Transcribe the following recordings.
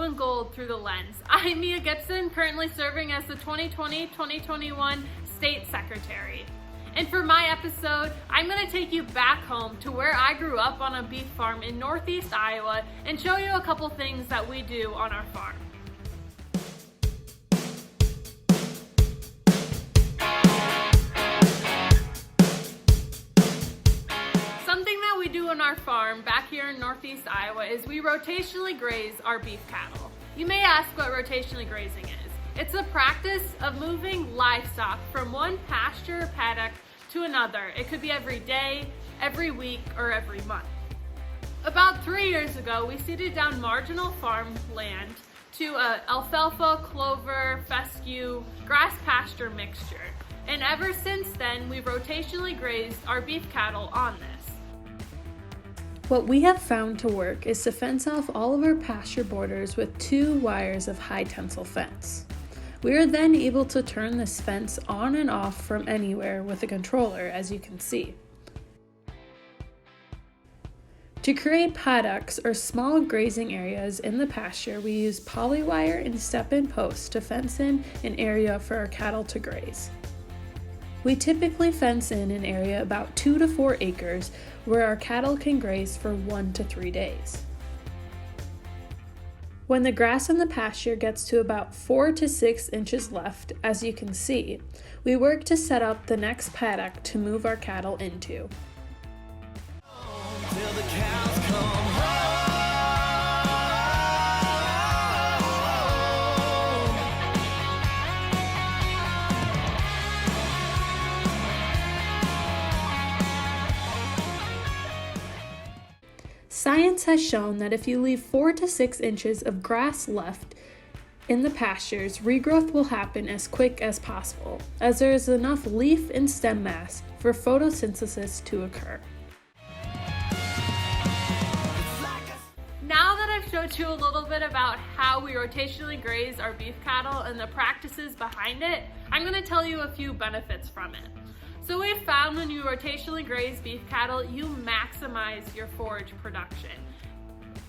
Blue and Gold Through the Lens. I'm Mia Gibson, currently serving as the 2020-2021 State Secretary. And for my episode, I'm going to take you back home to where I grew up on a beef farm in northeast Iowa and show you a couple things that we do on our farm. We do on our farm back here in northeast Iowa is we rotationally graze our beef cattle. You may ask what rotationally grazing is. It's a practice of moving livestock from one pasture or paddock to another. It could be every day, every week, or every month. About 3 years ago, we seeded down marginal farmland to a alfalfa, clover, fescue, grass pasture mixture. And ever since then, we've rotationally grazed our beef cattle on this. What we have found to work is to fence off all of our pasture borders with 2 wires of high tensile fence. We are then able to turn this fence on and off from anywhere with a controller, as you can see. To create paddocks or small grazing areas in the pasture, we use poly wire and step-in posts to fence in an area for our cattle to graze. We typically fence in an area about 2 to 4 acres where our cattle can graze for 1 to 3 days. When the grass in the pasture gets to about 4 to 6 inches left, as you can see, we work to set up the next paddock to move our cattle into. Till the cows come home. Science has shown that if you leave 4 to 6 inches of grass left in the pastures, regrowth will happen as quick as possible, as there is enough leaf and stem mass for photosynthesis to occur. Now that I've showed you a little bit about how we rotationally graze our beef cattle and the practices behind it, I'm going to tell you a few benefits from it. So we've found when you rotationally graze beef cattle, you maximize your forage production.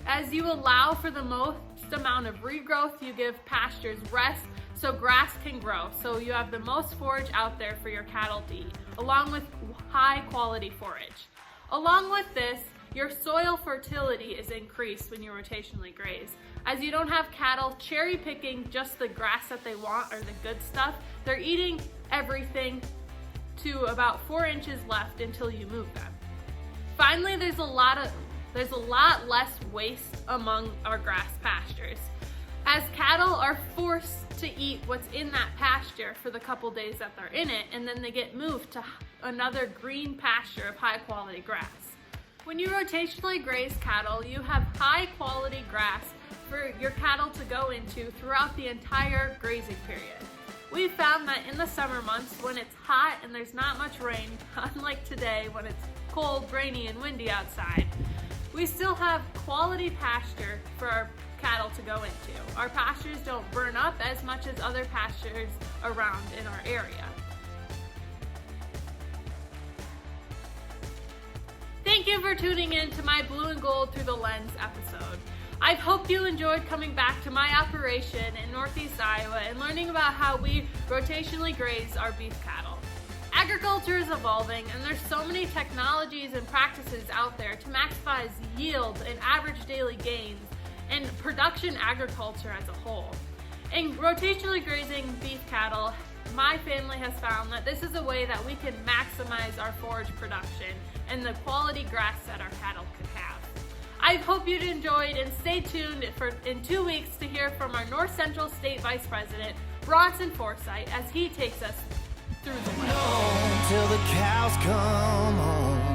As you allow for the most amount of regrowth, you give pastures rest so grass can grow. So you have the most forage out there for your cattle to eat, along with high quality forage. Along with this, your soil fertility is increased when you rotationally graze. As you don't have cattle cherry picking just the grass that they want or the good stuff, they're eating everything to about 4 inches left until you move them. Finally, there's a lot less waste among our grass pastures, as cattle are forced to eat what's in that pasture for the couple days that they're in it, and then they get moved to another green pasture of high quality grass. When you rotationally graze cattle, you have high quality grass for your cattle to go into throughout the entire grazing period. We've found that in the summer months when it's hot and there's not much rain, unlike today when it's cold, rainy, and windy outside, we still have quality pasture for our cattle to go into. Our pastures don't burn up as much as other pastures around in our area. Thank you for tuning in to my Blue and Gold Through the Lens episode. I hope you enjoyed coming back to my operation in northeast Iowa and learning about how we rotationally graze our beef cattle. Agriculture is evolving, and there's so many technologies and practices out there to maximize yield and average daily gains and production agriculture as a whole. In rotationally grazing beef cattle, my family has found that this is a way that we can maximize our forage production and the quality grass that our cattle could have. I hope you enjoyed, and stay tuned in 2 weeks to hear from our North Central State Vice President, Bronson Forsythe, as he takes us through the way. Till the cows come home.